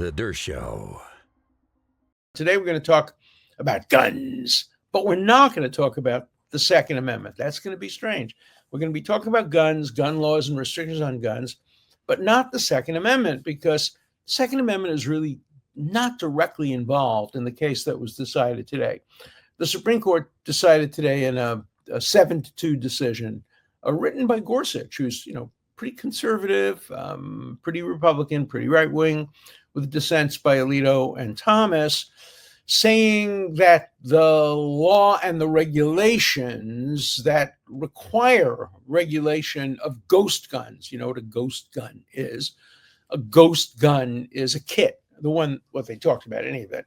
The Dershow. Today we're going to talk about guns, but we're not going to talk about the Second Amendment. That's going to be strange. We're going to be talking about guns, gun laws, and restrictions on guns, but not the Second Amendment, because the Second Amendment is really not directly involved in the case that was decided today. The Supreme Court decided today in a 7-2 decision written by Gorsuch, who's, pretty conservative, pretty Republican, pretty right-wing, with dissents by Alito and Thomas, saying that the law and the regulations that require regulation of ghost guns, you know what a ghost gun is? A ghost gun is a kit. What they talked about, any of it.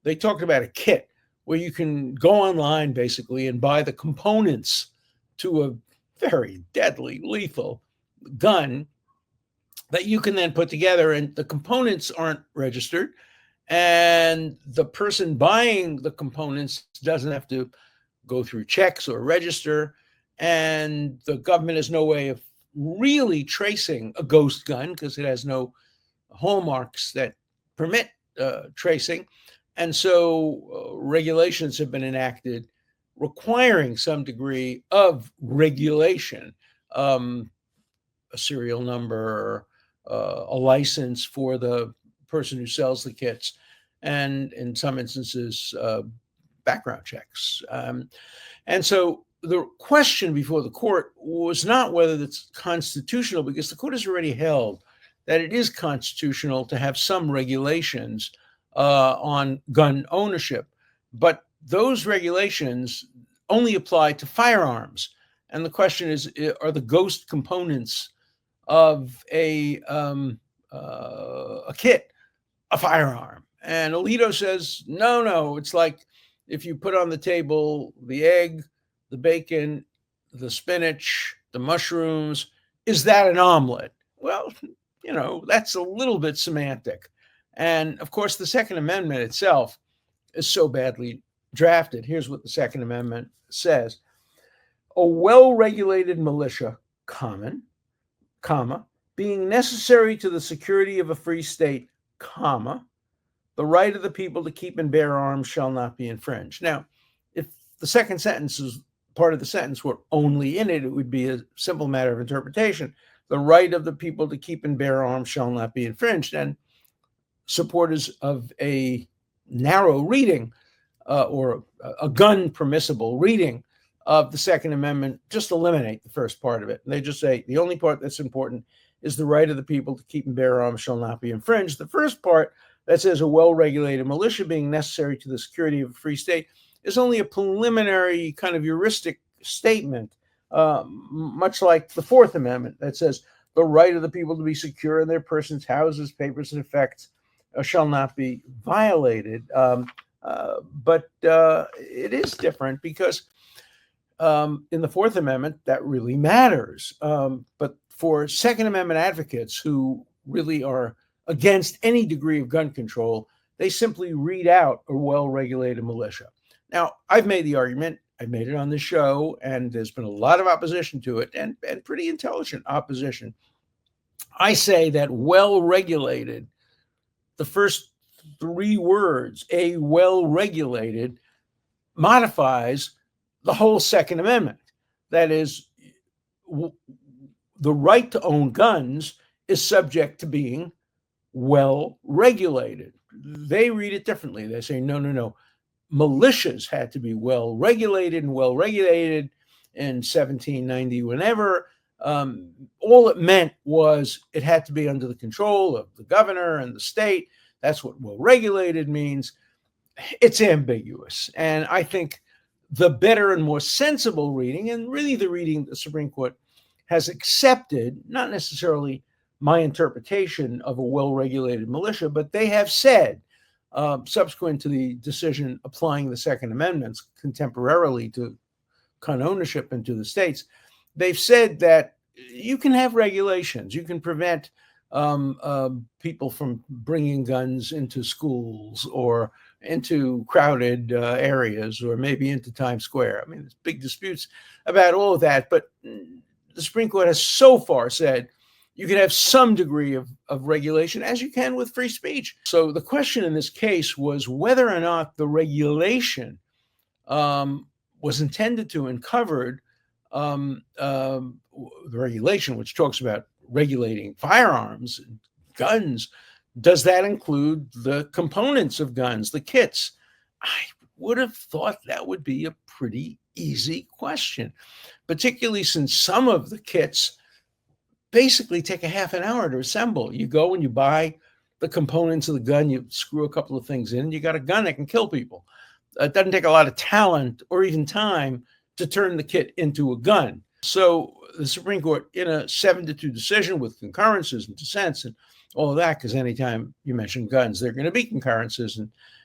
They talked about a kit where you can go online, basically, and buy the components to a very deadly, lethal gun that you can then put together, and the components aren't registered, and the person buying the components doesn't have to go through checks or register, and the government has no way of really tracing a ghost gun because it has no hallmarks that permit tracing. And so regulations have been enacted requiring some degree of regulation, a serial number, a license for the person who sells the kits, and in some instances, background checks. And so the question before the court was not whether it's constitutional, because the court has already held that it is constitutional to have some regulations on gun ownership, but those regulations only apply to firearms. And the question is, are the ghost components of a kit a firearm? And Alito says, no, it's like if you put on the table the egg, the bacon, the spinach, the mushrooms, is that an omelet? Well, that's a little bit semantic. And of course, the Second Amendment itself is so badly drafted. Here's what the Second Amendment says: a well-regulated militia, being necessary to the security of a free state, the right of the people to keep and bear arms shall not be infringed. Now, if the second sentence is part of the sentence were only in it, it would be a simple matter of interpretation. The right of the people to keep and bear arms shall not be infringed. And supporters of a narrow reading or a gun permissible reading of the Second Amendment just eliminate the first part of it. And they just say the only part that's important is the right of the people to keep and bear arms shall not be infringed. The first part that says a well-regulated militia being necessary to the security of a free state is only a preliminary kind of heuristic statement, much like the Fourth Amendment that says the right of the people to be secure in their persons, houses, papers, and effects shall not be violated. But it is different because in the Fourth Amendment, that really matters. But for Second Amendment advocates who really are against any degree of gun control, they simply read out a well-regulated militia. Now, I've made the argument, I made it on the show, and there's been a lot of opposition to it, and pretty intelligent opposition. I say that well-regulated, the first three words, a well-regulated, modifies the whole Second Amendment. That is, the right to own guns is subject to being well-regulated. They read it differently. They say, no. Militias had to be well-regulated in 1790, whenever. All it meant was it had to be under the control of the governor and the state. That's what well-regulated means. It's ambiguous. And I think the better and more sensible reading, and really the reading the Supreme Court has accepted, not necessarily my interpretation of a well-regulated militia, but they have said, subsequent to the decision applying the Second Amendment contemporarily to gun ownership and to the states, they've said that you can have regulations. You can prevent people from bringing guns into schools or into crowded areas or maybe into Times Square. I mean, there's big disputes about all of that, but the Supreme Court has so far said you can have some degree of regulation, as you can with free speech. So the question in this case was whether or not the regulation was intended to and covered the regulation, which talks about regulating firearms and guns. Does that include the components of guns, the kits? I would have thought that would be a pretty easy question, particularly since some of the kits basically take a half an hour to assemble. You go and you buy the components of the gun, you screw a couple of things in, you got a gun that can kill people. It doesn't take a lot of talent or even time to turn the kit into a gun. So the Supreme Court, in a 7-2 decision with concurrences and dissents and all of that, because anytime you mention guns, there are going to be concurrences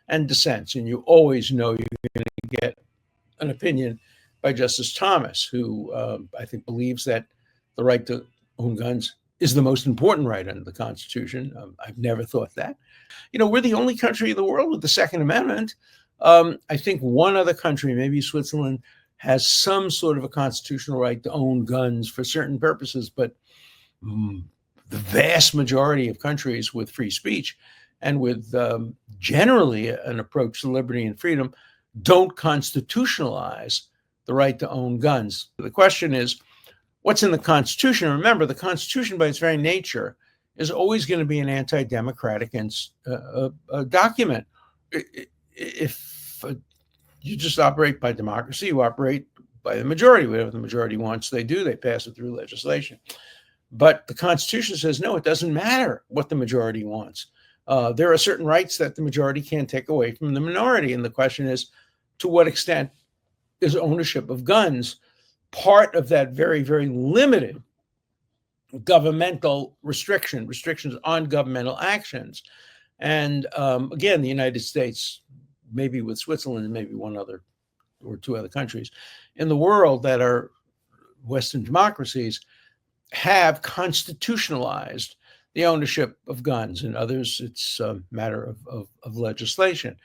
and dissents, and you always know you're going to get an opinion by Justice Thomas, who I think believes that the right to own guns is the most important right under the Constitution. I've never thought that. We're the only country in the world with the Second Amendment. I think one other country, maybe Switzerland, has some sort of a constitutional right to own guns for certain purposes, but the vast majority of countries with free speech and with generally an approach to liberty and freedom don't constitutionalize the right to own guns. The question is, what's in the Constitution? Remember, the Constitution, by its very nature, is always going to be an anti-democratic document. If you just operate by democracy, you operate by the majority. Whatever the majority wants, they do. They pass it through legislation. But the Constitution says, no, it doesn't matter what the majority wants. There are certain rights that the majority can't take away from the minority. And the question is, to what extent is ownership of guns part of that very, very limited governmental restrictions on governmental actions? And again, the United States, maybe with Switzerland and maybe one other or two other countries in the world that are Western democracies, have constitutionalized the ownership of guns. In others, it's a matter of legislation.